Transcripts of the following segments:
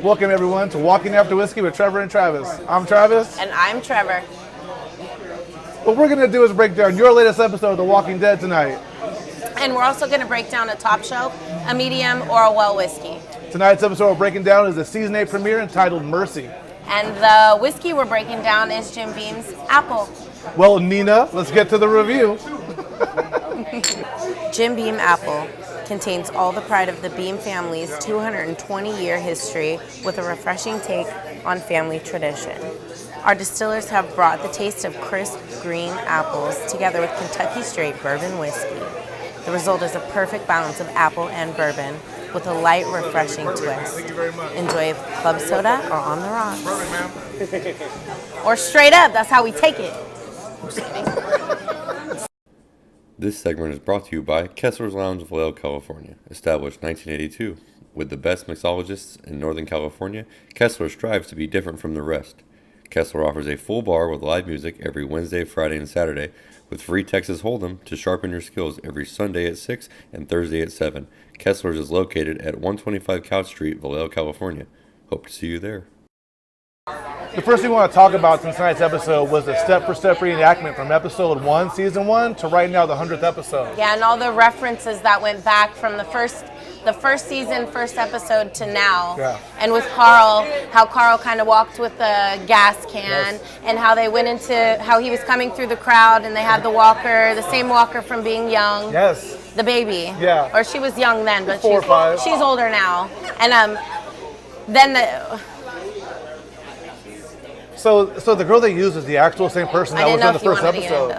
Welcome everyone to Walking After Whiskey with Trevor and Travis. I'm Travis. And I'm Trevor. What we're going to do is break down your latest episode of The Walking Dead tonight. And we're also going to break down a top shelf, a medium, or a well whiskey. Tonight's episode we're breaking down is the Season 8 premiere entitled Mercy. And the whiskey we're breaking down is Jim Beam's Apple. Well, Nina, let's get to the review. Jim Beam Apple contains all the pride of the Beam family's 220-year history with a refreshing take on family tradition. Our distillers have brought the taste of crisp green apples together with Kentucky Straight bourbon whiskey. The result is a perfect balance of apple and bourbon with a light, refreshing twist. Enjoy club soda or on the rocks. Or straight up, that's how we take it. This segment is brought to you by Kessler's Lounge of Vallejo, California. Established 1982. With the best mixologists in Northern California, Kessler strives to be different from the rest. Kessler offers a full bar with live music every Wednesday, Friday, and Saturday, with free Texas Hold'em to sharpen your skills every Sunday at 6 and Thursday at 7. Kessler's is located at 125 Couch Street, Vallejo, California. Hope to see you there. The first thing we want to talk about in tonight's episode was the step-for-step reenactment from episode 1, season 1, to right now the 100th episode. Yeah, and all the references that went back from the first season, first episode to now. Yeah. And with Carl, how Carl kind of walked with the gas can, yes. And how they went into, how he was coming through the crowd and they had the walker, the same walker from being young. Yes. The baby. Yeah. Or she was young then, but 4 or 5. She's older now. And then the... So the girl they used is the actual same person that was in the first episode.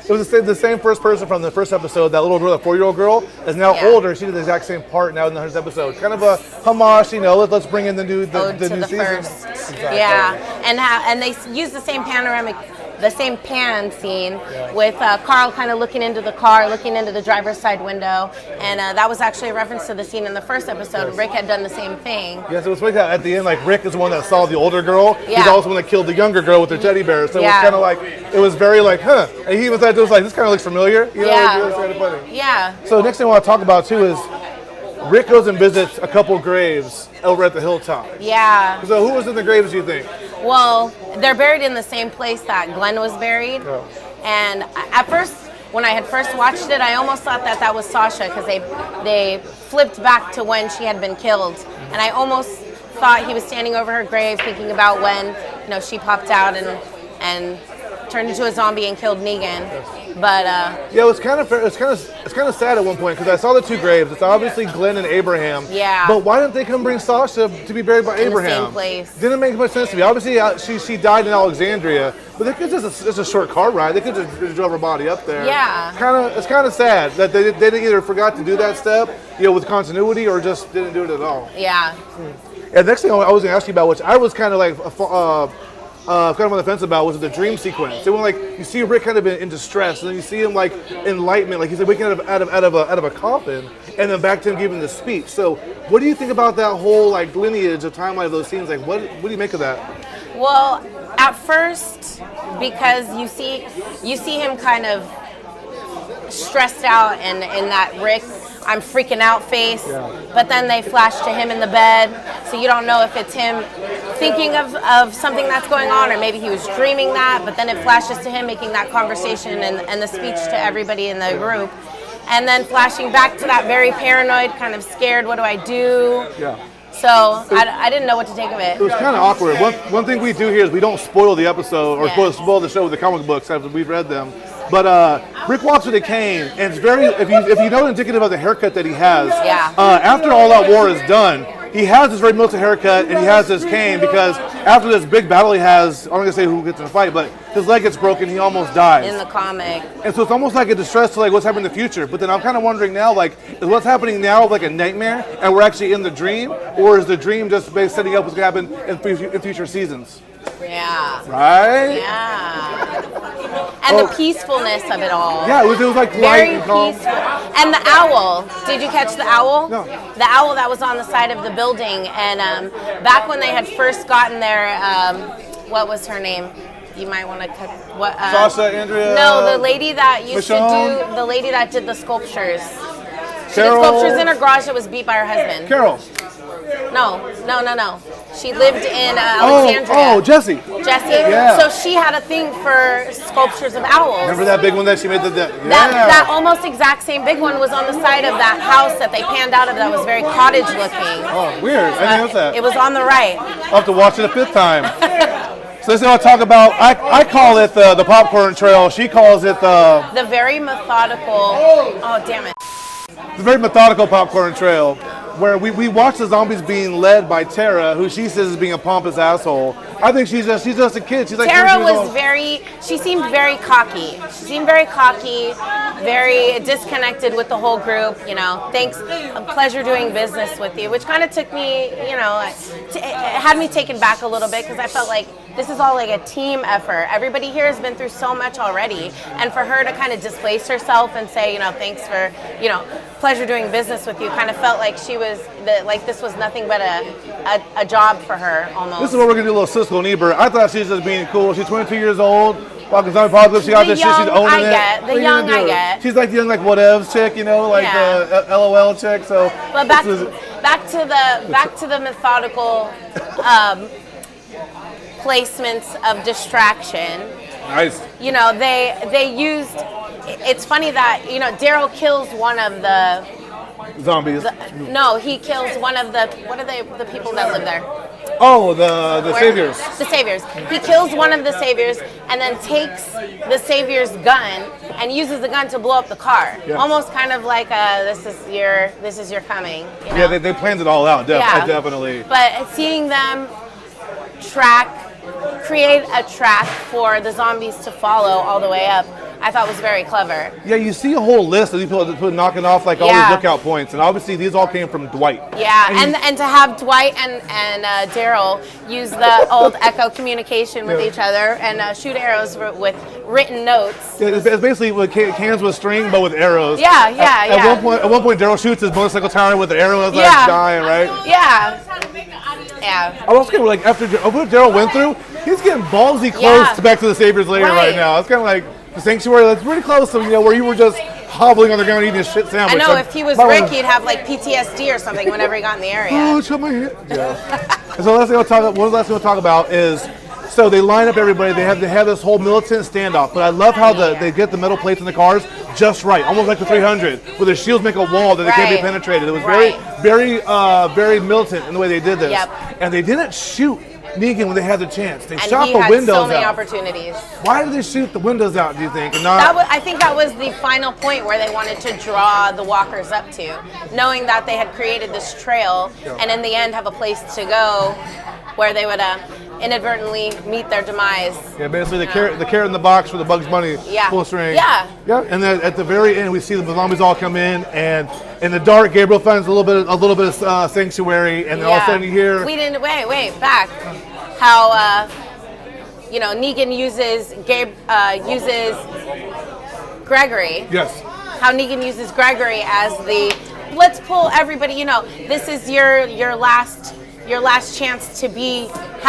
It was the same first person from the first episode. That little girl, the 4-year-old girl, is now older. She did the exact same part now in the 100th episode. Kind of a homage, let's bring in the new season. First. Exactly. Yeah, and they used the same pan scene with Carl kind of looking into the car, looking into the driver's side window, and that was actually a reference to the scene in the first episode. Yes. Rick had done the same thing. Yes, it was like that at the end. Like Rick is the one that saw the older girl. Yeah. He's also the one that killed the younger girl with her teddy bear. So it was kind of like it was very like, huh? And he was like, this kind of looks familiar. It was kind of funny. Yeah. So next thing I want to talk about too is Rick goes and visits a couple graves over at the hilltop. Yeah. So who was in the graves, do you think? Well, they're buried in the same place that Glenn was buried. Oh. And at first, when I had first watched it, I almost thought that was Sasha because they flipped back to when she had been killed. And I almost thought he was standing over her grave thinking about when she popped out and turned into a zombie and killed Negan. Yes. But yeah, it's kind of sad at one point because I saw the two graves. It's obviously Glenn and Abraham. Yeah. But why didn't they come bring Sasha to be buried by Abraham? The same place. Didn't make much sense to me. Obviously, she died in Alexandria, but they could just a short car ride. They could just drove her body up there. Yeah. It's kind of sad that they either forgot to do that step, with continuity, or just didn't do it at all. Yeah. And the next thing I was going to ask you about, which I was kind of like kind of on the fence about, was the dream sequence. So when you see Rick kind of in distress, and then you see him enlightenment, like he's waking out of a coffin, and then back to him giving the speech. So what do you think about that whole lineage of timeline of those scenes? What do you make of that? Well, at first, because you see him kind of stressed out and in that Rick, I'm freaking out face, but then they flash to him in the bed, so you don't know if it's him thinking of something that's going on, or maybe he was dreaming that, but then it flashes to him making that conversation and the speech to everybody in the group, and then flashing back to that very paranoid, kind of scared, what do I do? Yeah. So I didn't know what to take of it. It was kind of awkward. One thing we do here is we don't spoil the episode or spoil the show with the comic books after we've read them. But Rick walks with a cane, and it's very, if you know, indicative of the haircut that he has. Yeah. After all that war is done, he has this very militant haircut, and he has this cane because after this big battle he has, I'm not gonna say who gets in a fight, but his leg gets broken, he almost dies. In the comic. And so it's almost like a distress to what's happening in the future. But then I'm kind of wondering now, is what's happening now like a nightmare, and we're actually in the dream, or is the dream just based setting up what's gonna happen in future seasons? Yeah. Right? Yeah. And the peacefulness of it all. Yeah, it was like very light and calm. peaceful. And the owl. Did you catch the owl? No. The owl that was on the side of the building. And back when they had first gotten there, what was her name? You might want to cut what? Sasha, Andrea. No, the lady that used Michonne? to do. The lady that did the sculptures. She did Carol. sculptures in her garage that was beat by her husband. Carol. No. She lived in Alexandria. Oh, Jessie. Jessie. Yeah. So she had a thing for sculptures of owls. Remember that big one that she made? That almost exact same big one was on the side of that house that they panned out of that was very cottage looking. Oh, weird. I didn't know that. It was on the right. I'll have to watch it a fifth time. So this is what I'll talk about. I call it the popcorn trail. She calls it the very methodical. Oh, damn it. The very methodical popcorn trail, where we watch the zombies being led by Tara, who she says is being a pompous asshole. I think she's just a kid. She's like Tara she seemed very cocky. She seemed very cocky, very disconnected with the whole group. You know, thanks, a pleasure doing business with you, which kind of took me, you know, it had me taken back a little bit because I felt like this is all like a team effort. Everybody here has been through so much already, and for her to kind of displace herself and say, you know, thanks for, you know, pleasure doing business with you, kind of felt like she was like this was nothing but a job for her almost. This is what we're gonna do, a little Siskel and Ebert. I thought she was just being cool. She's 22 years old. Walking zombie apocalypse. She got this shit. She's owning it. The young I get. She's like the young like whatevs chick, you know, like the LOL chick. So. But back to the methodical placements of distraction. Nice. You know, they used. It's funny that, you know, Daryl kills one of the zombies. No, he kills one of the. What are the people that live there? Oh, the saviors. The saviors. He kills one of the saviors and then takes the savior's gun and uses the gun to blow up the car. Yeah. Almost kind of like this is your coming. You know? Yeah, they planned it all out. Definitely. But seeing them create a track for the zombies to follow all the way up, I thought was very clever. Yeah, you see a whole list of these people knocking off like all these lookout points, and obviously these all came from Dwight. Yeah, and to have Dwight and Daryl use the old Echo communication with each other and shoot arrows with written notes. Yeah, it's basically with cans with string, but with arrows. Yeah. At one point, Daryl shoots his motorcycle tower with the arrow, like dying, right? Yeah. I was kind of like after what Daryl went through, he's getting ballsy close back to the Saviors later right now. It's kind of like the Sanctuary. That's pretty close to where you were just hobbling on the ground eating a shit sandwich. I know if he was Rick, he'd have like PTSD or something whenever he got in the area. Oh, shut my head. Yeah. So the last thing we'll talk about is. So they line up everybody. They have this whole militant standoff. But I love how they get the metal plates in the cars just right, almost like the 300, where the shields make a wall that they can't be penetrated. It was very militant in the way they did this. Yep. And they didn't shoot Negan when they had the chance. They shot the windows out. So many opportunities. Why did they shoot the windows out, do you think? And I think that was the final point where they wanted to draw the walkers up to, knowing that they had created this trail and in the end have a place to go where they would inadvertently meet their demise. Yeah, basically the carrot in the box for the Bugs Bunny full string. Yeah. And then at the very end, we see the zombies all come in, and in the dark, Gabriel finds a little bit of sanctuary, and then all of a sudden you hear. We didn't wait back. How Negan uses Gregory. Yes. How Negan uses Gregory as the let's pull everybody. You know, this is your last chance to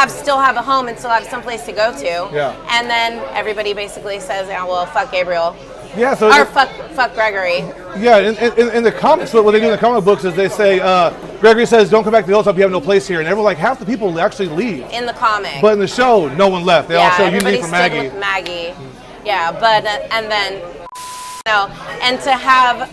still have a home and still have someplace to go to. Yeah. And then everybody basically says, well, fuck Gabriel. Yeah. So fuck Gregory. Yeah. In the comics, what they do in the comic books is they say Gregory says, "Don't come back to the hilltop. You have no place here." And everyone, like half the people actually leave. In the comic. But in the show, no one left. They all show unity for Maggie. With Maggie. Yeah. But and then. And to have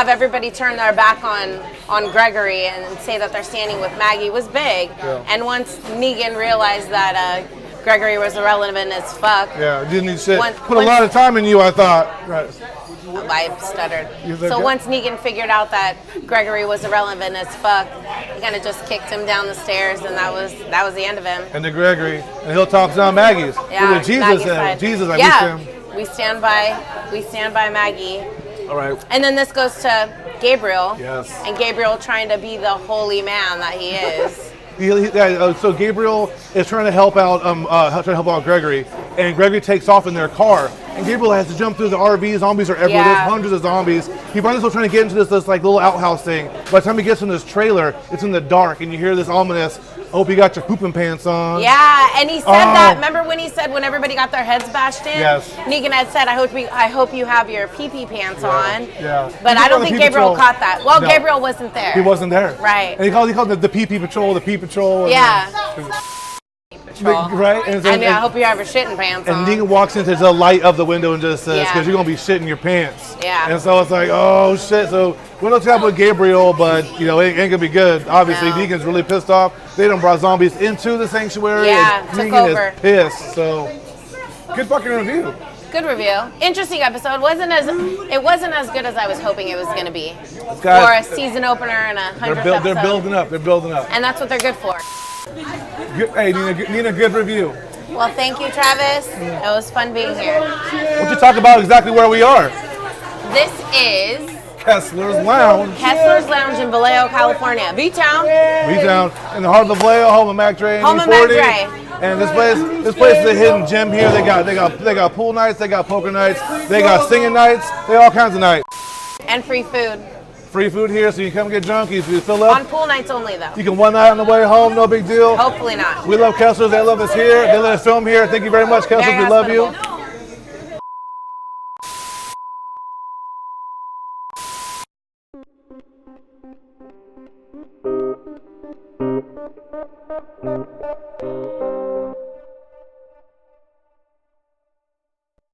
everybody turn their back on Gregory and say that they're standing with Maggie was big. Yeah. And once Negan realized that Gregory was irrelevant as fuck. Yeah, didn't need shit. Put a lot of time in you, I thought. Right. I stuttered. So once Negan figured out that Gregory was irrelevant as fuck, he kind of just kicked him down the stairs, and that was the end of him. And to Gregory, and Hilltop's now Maggie's. Yeah, Jesus, I missed him. We stand by Maggie. All right. And then this goes to Gabriel. Yes. And Gabriel trying to be the holy man that he is. So Gabriel is trying to help out Gregory, and Gregory takes off in their car, and Gabriel has to jump through the RV. Zombies are everywhere. There's hundreds of zombies. He finds himself trying to get into this like little outhouse thing. By the time he gets in this trailer, it's in the dark, and you hear this ominous Hope you got your pooping pants on. Yeah, and he said that. Remember when he said when everybody got their heads bashed in? Yes. Negan had said, I hope you have your pee-pee pants on. Yeah. But I don't think Gabriel caught that. Well, No. Gabriel wasn't there. He wasn't there. Right. And he called it the PP Patrol, the Pee Patrol. Yeah. And, right? And, I mean, I hope you have your shitting pants on. and Negan walks into the light of the window and just says, Yeah. because you're going to be shitting your pants. Yeah. And so it's like, oh, shit. So we're not talking about Gabriel, but, it ain't going to be good. Obviously, No. Negan's really pissed off. They done brought zombies into the sanctuary. Yeah, and took Negan over. is pissed. So, good fucking review. Good review. Interesting episode. It wasn't as good as I was hoping it was going to be. Guys, for a season opener and a 100th they're episode. building up. They're building up. And that's what they're good for. Hey, Nina, good review. Well, thank you, Travis. It was fun being here. Why don't you talk about exactly where we are? This is Kessler's Lounge. Kessler's Lounge in Vallejo, California. V-Town. We down in the heart of Vallejo, home of Mac Dre and Home of E40. Mac Dre. And this place is a hidden gem here. They got pool nights, they got poker nights, they got singing nights, they got all kinds of nights. And free food. Free food here, so you come get drunk, you fill up. On pool nights only, though. You can one night on the way home, no big deal. Hopefully not. We love Kessler's, they love us here. They let us film here. Thank you very much, Kessler's, Very we love you. hospitable.